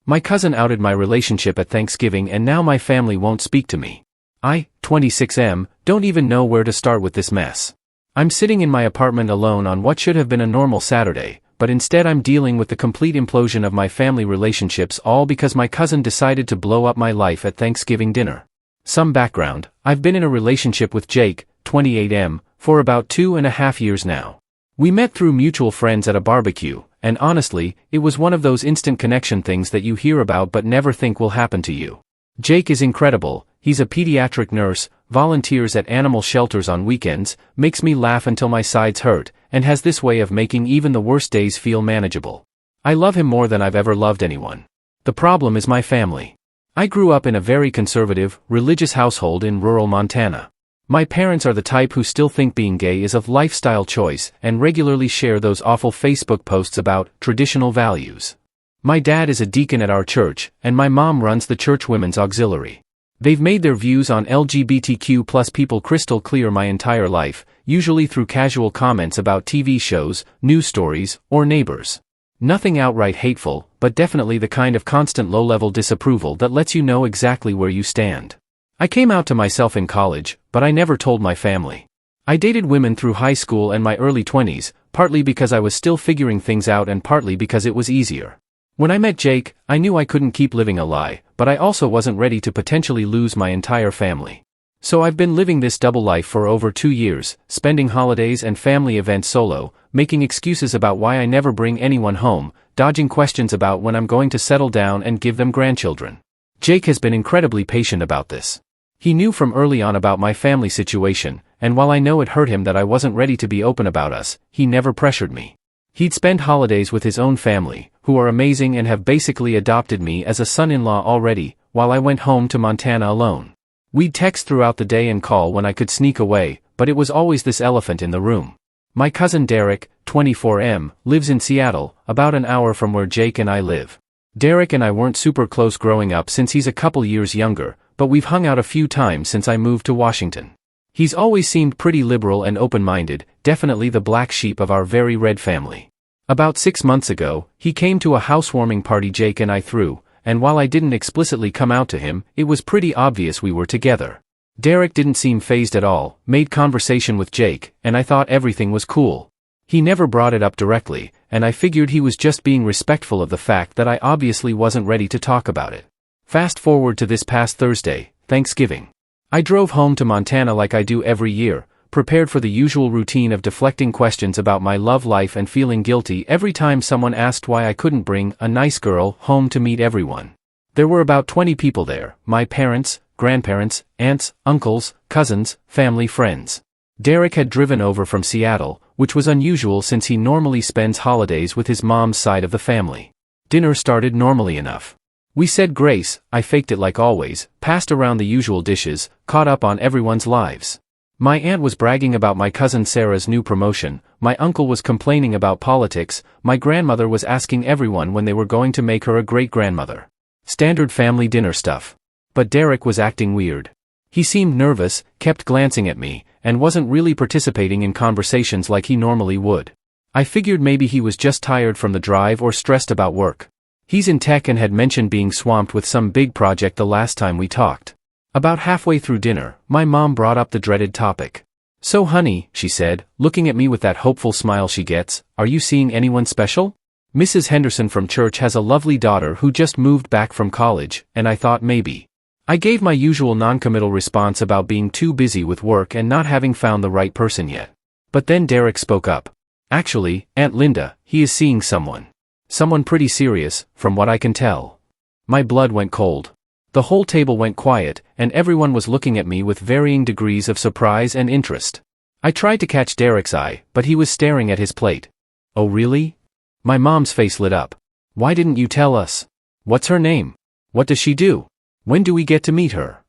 My cousin outed my relationship at Thanksgiving and now my family won't speak to me. I, 26M, don't even know where to start with this mess. I'm sitting in my apartment alone on what should have been a normal Saturday, but instead I'm dealing with the complete implosion of my family relationships, all because my cousin decided to blow up my life at Thanksgiving dinner. Some background: I've been in a relationship with Jake, 28M, for about 2.5 years now. We met through mutual friends at a barbecue, and honestly, it was one of those instant connection things that you hear about but never think will happen to you. Jake is incredible. He's a pediatric nurse, volunteers at animal shelters on weekends, makes me laugh until my sides hurt, and has this way of making even the worst days feel manageable. I love him more than I've ever loved anyone. The problem is my family. I grew up in a very conservative, religious household in rural Montana. My parents are the type who still think being gay is a lifestyle choice and regularly share those awful Facebook posts about traditional values. My dad is a deacon at our church, and my mom runs the church women's auxiliary. They've made their views on LGBTQ+ people crystal clear my entire life, usually through casual comments about TV shows, news stories, or neighbors. Nothing outright hateful, but definitely the kind of constant low-level disapproval that lets you know exactly where you stand. I came out to myself in college, but I never told my family. I dated women through high school and my early 20s, partly because I was still figuring things out and partly because it was easier. When I met Jake, I knew I couldn't keep living a lie, but I also wasn't ready to potentially lose my entire family. So I've been living this double life for over 2 years, spending holidays and family events solo, making excuses about why I never bring anyone home, dodging questions about when I'm going to settle down and give them grandchildren. Jake has been incredibly patient about this. He knew from early on about my family situation, and while I know it hurt him that I wasn't ready to be open about us, he never pressured me. He'd spend holidays with his own family, who are amazing and have basically adopted me as a son-in-law already, while I went home to Montana alone. We'd text throughout the day and call when I could sneak away, but it was always this elephant in the room. My cousin Derek, 24M, lives in Seattle, about an hour from where Jake and I live. Derek and I weren't super close growing up since he's a couple years younger, but we've hung out a few times since I moved to Washington. He's always seemed pretty liberal and open-minded, definitely the black sheep of our very red family. About 6 months ago, he came to a housewarming party Jake and I threw, and while I didn't explicitly come out to him, it was pretty obvious we were together. Derek didn't seem fazed at all, made conversation with Jake, and I thought everything was cool. He never brought it up directly, and I figured he was just being respectful of the fact that I obviously wasn't ready to talk about it. Fast forward to this past Thursday, Thanksgiving. I drove home to Montana like I do every year, prepared for the usual routine of deflecting questions about my love life and feeling guilty every time someone asked why I couldn't bring a nice girl home to meet everyone. There were about 20 people there, my parents, grandparents, aunts, uncles, cousins, family friends. Derek had driven over from Seattle, which was unusual since he normally spends holidays with his mom's side of the family. Dinner started normally enough. We said grace, I faked it like always, passed around the usual dishes, caught up on everyone's lives. My aunt was bragging about my cousin Sarah's new promotion, my uncle was complaining about politics, my grandmother was asking everyone when they were going to make her a great-grandmother. Standard family dinner stuff. But Derek was acting weird. He seemed nervous, kept glancing at me, and wasn't really participating in conversations like he normally would. I figured maybe he was just tired from the drive or stressed about work. He's in tech and had mentioned being swamped with some big project the last time we talked. About halfway through dinner, my mom brought up the dreaded topic. "So honey," she said, looking at me with that hopeful smile she gets, "are you seeing anyone special? Mrs. Henderson from church has a lovely daughter who just moved back from college, and I thought maybe." I gave my usual non-committal response about being too busy with work and not having found the right person yet. But then Derek spoke up. "Actually, Aunt Linda, he is seeing someone. Someone pretty serious, from what I can tell." My blood went cold. The whole table went quiet, and everyone was looking at me with varying degrees of surprise and interest. I tried to catch Derek's eye, but he was staring at his plate. "Oh really?" My mom's face lit up. "Why didn't you tell us? What's her name? What does she do? When do we get to meet her?"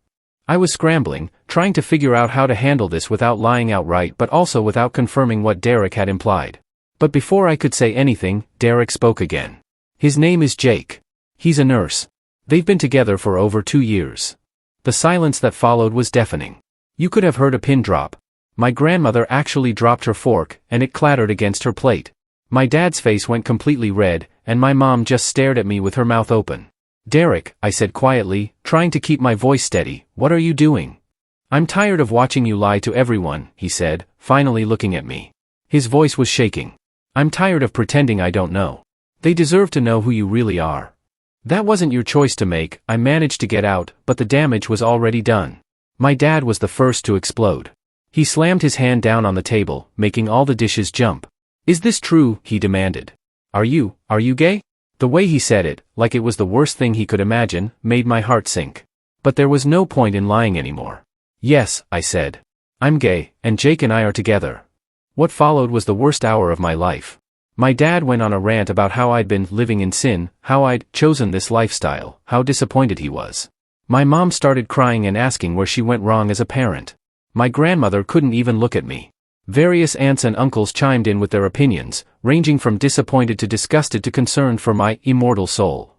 I was scrambling, trying to figure out how to handle this without lying outright but also without confirming what Derek had implied. But before I could say anything, Derek spoke again. "His name is Jake. He's a nurse. They've been together for over 2 years." The silence that followed was deafening. You could have heard a pin drop. My grandmother actually dropped her fork, and it clattered against her plate. My dad's face went completely red, and my mom just stared at me with her mouth open. Derek, I said quietly, trying to keep my voice steady, what are you doing? I'm tired of watching you lie to everyone, he said, finally looking at me. His voice was shaking. I'm tired of pretending I don't know. They deserve to know who you really are. That wasn't your choice to make. I managed to get out, but the damage was already done. My dad was the first to explode. He slammed his hand down on the table, making all the dishes jump. Is this true? He demanded. Are you gay? The way he said it, like it was the worst thing he could imagine, made my heart sink. But there was no point in lying anymore. Yes, I said. I'm gay, and Jake and I are together. What followed was the worst hour of my life. My dad went on a rant about how I'd been living in sin, how I'd chosen this lifestyle, how disappointed he was. My mom started crying and asking where she went wrong as a parent. My grandmother couldn't even look at me. Various aunts and uncles chimed in with their opinions, ranging from disappointed to disgusted to concerned for my immortal soul.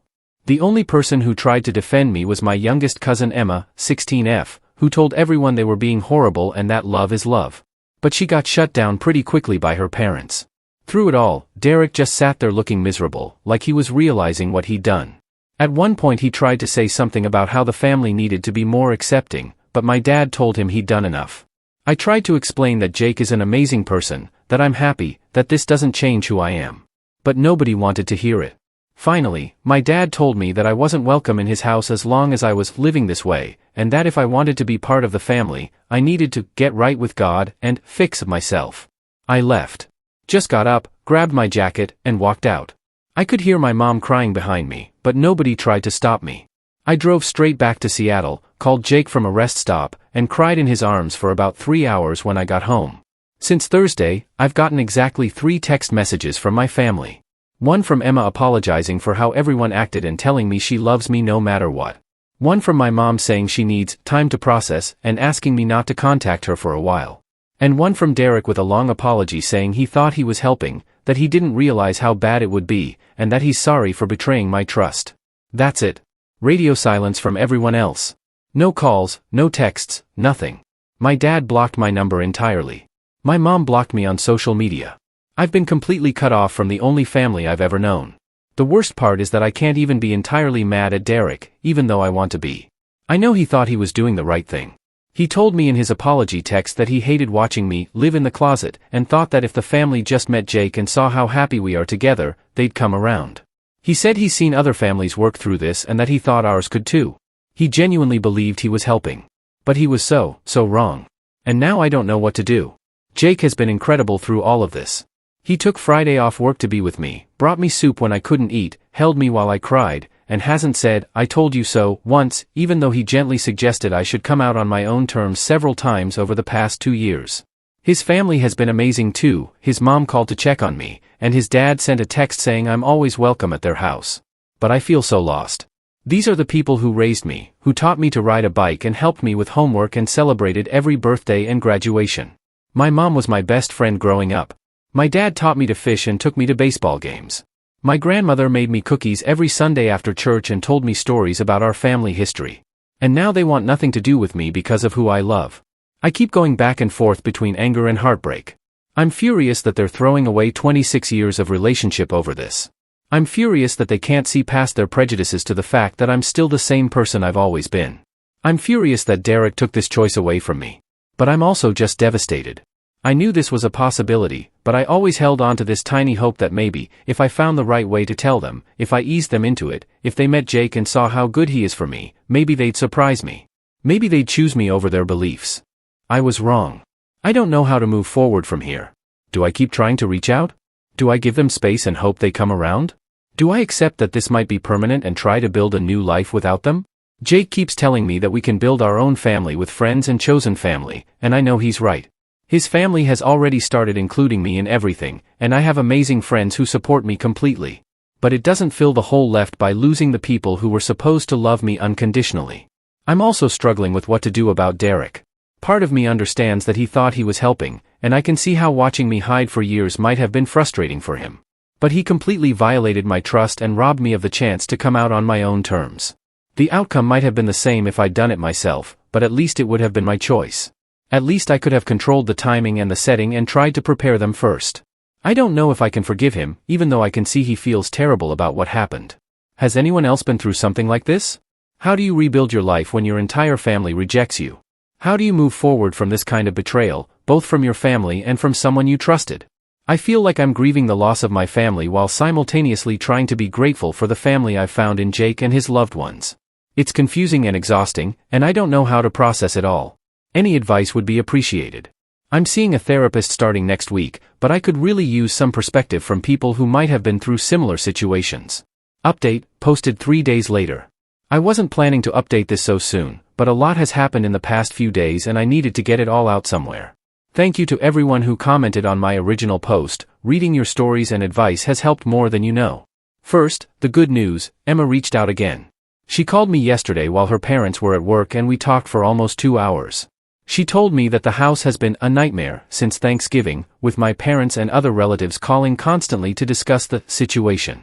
The only person who tried to defend me was my youngest cousin Emma, 16F, who told everyone they were being horrible and that love is love. But she got shut down pretty quickly by her parents. Through it all, Derek just sat there looking miserable, like he was realizing what he'd done. At one point he tried to say something about how the family needed to be more accepting, but my dad told him he'd done enough. I tried to explain that Jake is an amazing person, that I'm happy, that this doesn't change who I am. But nobody wanted to hear it. Finally, my dad told me that I wasn't welcome in his house as long as I was living this way, and that if I wanted to be part of the family, I needed to get right with God and fix myself. I left. Just got up, grabbed my jacket, and walked out. I could hear my mom crying behind me, but nobody tried to stop me. I drove straight back to Seattle, called Jake from a rest stop, and cried in his arms for about 3 hours when I got home. Since Thursday, I've gotten exactly 3 text messages from my family. One from Emma apologizing for how everyone acted and telling me she loves me no matter what. One from my mom saying she needs time to process and asking me not to contact her for a while. And one from Derek with a long apology saying he thought he was helping, that he didn't realize how bad it would be, and that he's sorry for betraying my trust. That's it. Radio silence from everyone else. No calls, no texts, nothing. My dad blocked my number entirely. My mom blocked me on social media. I've been completely cut off from the only family I've ever known. The worst part is that I can't even be entirely mad at Derek, even though I want to be. I know he thought he was doing the right thing. He told me in his apology text that he hated watching me live in the closet and thought that if the family just met Jake and saw how happy we are together, they'd come around. He said he's seen other families work through this and that he thought ours could too. He genuinely believed he was helping. But he was so wrong. And now I don't know what to do. Jake has been incredible through all of this. He took Friday off work to be with me, brought me soup when I couldn't eat, held me while I cried, and hasn't said, "I told you so," once, even though he gently suggested I should come out on my own terms several times over the past 2 years. His family has been amazing too. His mom called to check on me, and his dad sent a text saying I'm always welcome at their house. But I feel so lost. These are the people who raised me, who taught me to ride a bike and helped me with homework and celebrated every birthday and graduation. My mom was my best friend growing up. My dad taught me to fish and took me to baseball games. My grandmother made me cookies every Sunday after church and told me stories about our family history. And now they want nothing to do with me because of who I love. I keep going back and forth between anger and heartbreak. I'm furious that they're throwing away 26 years of relationship over this. I'm furious that they can't see past their prejudices to the fact that I'm still the same person I've always been. I'm furious that Derek took this choice away from me. But I'm also just devastated. I knew this was a possibility, but I always held on to this tiny hope that maybe, if I found the right way to tell them, if I eased them into it, if they met Jake and saw how good he is for me, maybe they'd surprise me. Maybe they'd choose me over their beliefs. I was wrong. I don't know how to move forward from here. Do I keep trying to reach out? Do I give them space and hope they come around? Do I accept that this might be permanent and try to build a new life without them? Jake keeps telling me that we can build our own family with friends and chosen family, and I know he's right. His family has already started including me in everything, and I have amazing friends who support me completely. But it doesn't fill the hole left by losing the people who were supposed to love me unconditionally. I'm also struggling with what to do about Derek. Part of me understands that he thought he was helping, and I can see how watching me hide for years might have been frustrating for him. But he completely violated my trust and robbed me of the chance to come out on my own terms. The outcome might have been the same if I'd done it myself, but at least it would have been my choice. At least I could have controlled the timing and the setting and tried to prepare them first. I don't know if I can forgive him, even though I can see he feels terrible about what happened. Has anyone else been through something like this? How do you rebuild your life when your entire family rejects you? How do you move forward from this kind of betrayal, both from your family and from someone you trusted? I feel like I'm grieving the loss of my family while simultaneously trying to be grateful for the family I've found in Jake and his loved ones. It's confusing and exhausting, and I don't know how to process it all. Any advice would be appreciated. I'm seeing a therapist starting next week, but I could really use some perspective from people who might have been through similar situations. Update, posted 3 days later. I wasn't planning to update this so soon, but a lot has happened in the past few days and I needed to get it all out somewhere. Thank you to everyone who commented on my original post. Reading your stories and advice has helped more than you know. First, the good news, Emma reached out again. She called me yesterday while her parents were at work and we talked for almost 2 hours. She told me that the house has been a nightmare since Thanksgiving, with my parents and other relatives calling constantly to discuss the situation.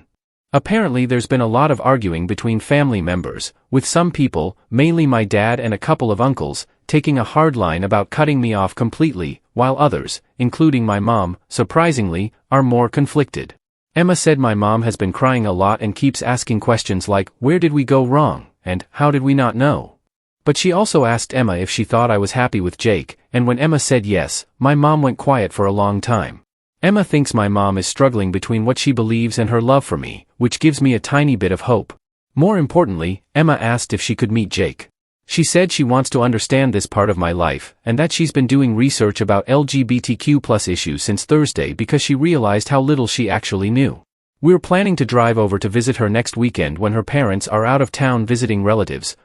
Apparently there's been a lot of arguing between family members, with some people, mainly my dad and a couple of uncles, taking a hard line about cutting me off completely, while others, including my mom, surprisingly, are more conflicted. Emma said my mom has been crying a lot and keeps asking questions like, where did we go wrong, and how did we not know? But she also asked Emma if she thought I was happy with Jake, and when Emma said yes, my mom went quiet for a long time. Emma thinks my mom is struggling between what she believes and her love for me, which gives me a tiny bit of hope. More importantly, Emma asked if she could meet Jake. She said she wants to understand this part of my life, and that she's been doing research about LGBTQ+ issues since Thursday because she realized how little she actually knew. We're planning to drive over to visit her next weekend when her parents are out of town visiting relatives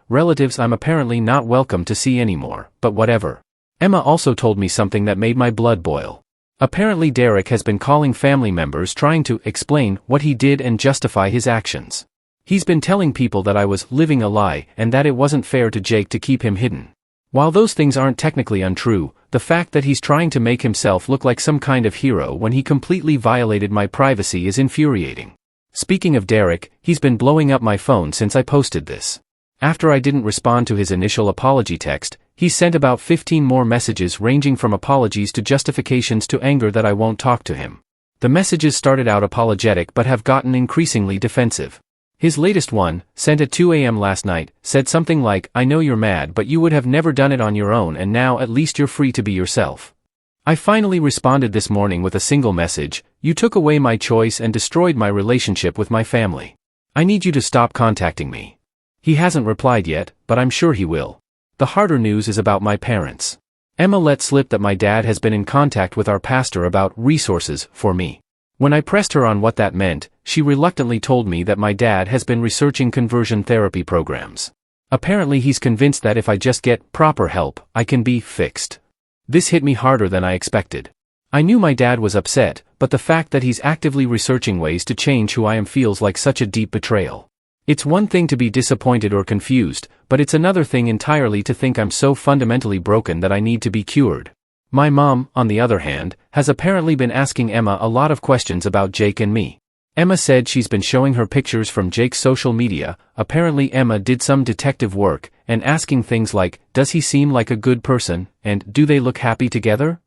I'm apparently not welcome to see anymore, but whatever. Emma also told me something that made my blood boil. Apparently Derek has been calling family members trying to explain what he did and justify his actions. He's been telling people that I was living a lie and that it wasn't fair to Jake to keep him hidden. While those things aren't technically untrue, the fact that he's trying to make himself look like some kind of hero when he completely violated my privacy is infuriating. Speaking of Derek, he's been blowing up my phone since I posted this. After I didn't respond to his initial apology text, he sent about 15 more messages ranging from apologies to justifications to anger that I won't talk to him. The messages started out apologetic but have gotten increasingly defensive. His latest one, sent at 2 a.m. last night, said something like, I know you're mad but you would have never done it on your own and now at least you're free to be yourself. I finally responded this morning with a single message, you took away my choice and destroyed my relationship with my family. I need you to stop contacting me. He hasn't replied yet, but I'm sure he will. The harder news is about my parents. Emma let slip that my dad has been in contact with our pastor about resources for me. When I pressed her on what that meant, she reluctantly told me that my dad has been researching conversion therapy programs. Apparently he's convinced that if I just get proper help, I can be fixed. This hit me harder than I expected. I knew my dad was upset, but the fact that he's actively researching ways to change who I am feels like such a deep betrayal. It's one thing to be disappointed or confused, but it's another thing entirely to think I'm so fundamentally broken that I need to be cured. My mom, on the other hand, has apparently been asking Emma a lot of questions about Jake and me. Emma said she's been showing her pictures from Jake's social media. Apparently Emma did some detective work, and asking things like, does he seem like a good person, and do they look happy together?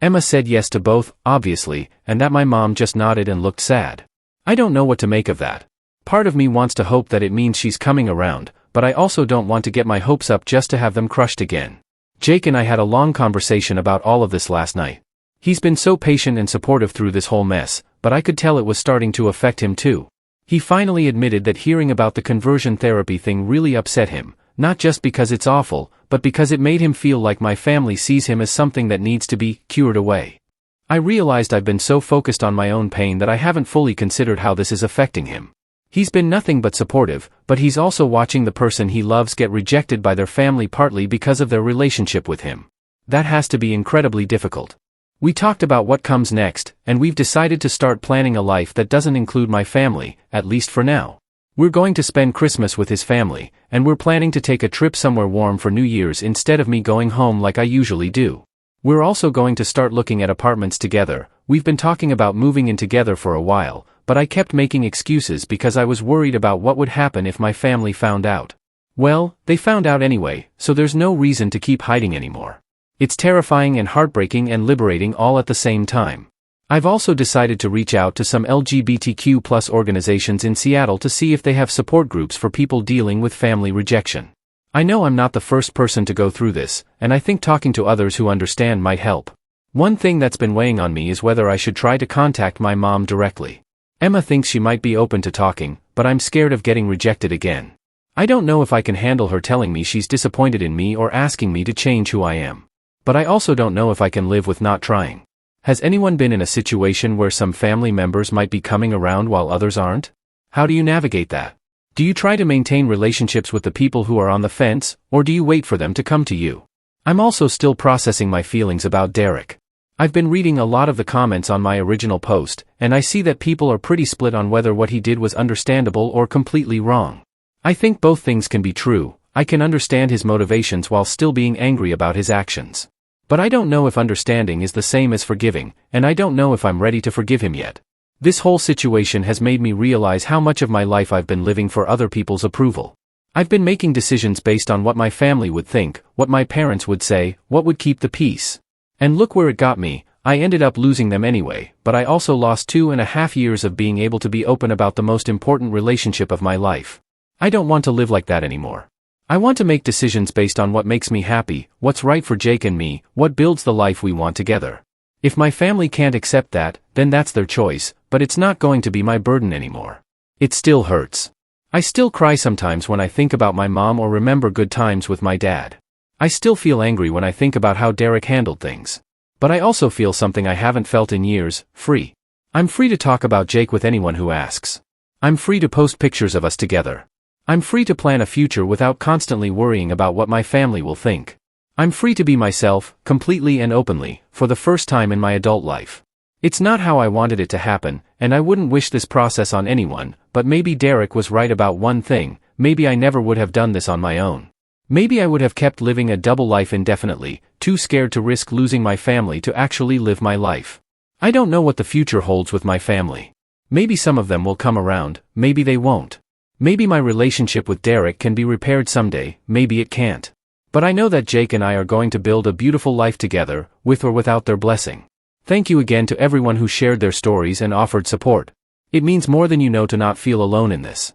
Emma said yes to both, obviously, and that my mom just nodded and looked sad. I don't know what to make of that. Part of me wants to hope that it means she's coming around, but I also don't want to get my hopes up just to have them crushed again. Jake and I had a long conversation about all of this last night. He's been so patient and supportive through this whole mess, but I could tell it was starting to affect him too. He finally admitted that hearing about the conversion therapy thing really upset him, not just because it's awful, but because it made him feel like my family sees him as something that needs to be cured away. I realized I've been so focused on my own pain that I haven't fully considered how this is affecting him. He's been nothing but supportive, but he's also watching the person he loves get rejected by their family partly because of their relationship with him. That has to be incredibly difficult. We talked about what comes next, and we've decided to start planning a life that doesn't include my family, at least for now. We're going to spend Christmas with his family, and we're planning to take a trip somewhere warm for New Year's instead of me going home like I usually do. We're also going to start looking at apartments together. We've been talking about moving in together for a while, but I kept making excuses because I was worried about what would happen if my family found out. Well, they found out anyway, so there's no reason to keep hiding anymore. It's terrifying and heartbreaking and liberating all at the same time. I've also decided to reach out to some LGBTQ+ organizations in Seattle to see if they have support groups for people dealing with family rejection. I know I'm not the first person to go through this, and I think talking to others who understand might help. One thing that's been weighing on me is whether I should try to contact my mom directly. Emma thinks she might be open to talking, but I'm scared of getting rejected again. I don't know if I can handle her telling me she's disappointed in me or asking me to change who I am. But I also don't know if I can live with not trying. Has anyone been in a situation where some family members might be coming around while others aren't? How do you navigate that? Do you try to maintain relationships with the people who are on the fence, or do you wait for them to come to you? I'm also still processing my feelings about Derek. I've been reading a lot of the comments on my original post, and I see that people are pretty split on whether what he did was understandable or completely wrong. I think both things can be true. I can understand his motivations while still being angry about his actions. But I don't know if understanding is the same as forgiving, and I don't know if I'm ready to forgive him yet. This whole situation has made me realize how much of my life I've been living for other people's approval. I've been making decisions based on what my family would think, what my parents would say, what would keep the peace. And look where it got me. I ended up losing them anyway, but I also lost 2.5 years of being able to be open about the most important relationship of my life. I don't want to live like that anymore. I want to make decisions based on what makes me happy, what's right for Jake and me, what builds the life we want together. If my family can't accept that, then that's their choice, but it's not going to be my burden anymore. It still hurts. I still cry sometimes when I think about my mom or remember good times with my dad. I still feel angry when I think about how Derek handled things. But I also feel something I haven't felt in years, free. I'm free to talk about Jake with anyone who asks. I'm free to post pictures of us together. I'm free to plan a future without constantly worrying about what my family will think. I'm free to be myself, completely and openly, for the first time in my adult life. It's not how I wanted it to happen, and I wouldn't wish this process on anyone, but maybe Derek was right about one thing. Maybe I never would have done this on my own. Maybe I would have kept living a double life indefinitely, too scared to risk losing my family to actually live my life. I don't know what the future holds with my family. Maybe some of them will come around, maybe they won't. Maybe my relationship with Derek can be repaired someday, maybe it can't. But I know that Jake and I are going to build a beautiful life together, with or without their blessing. Thank you again to everyone who shared their stories and offered support. It means more than you know to not feel alone in this.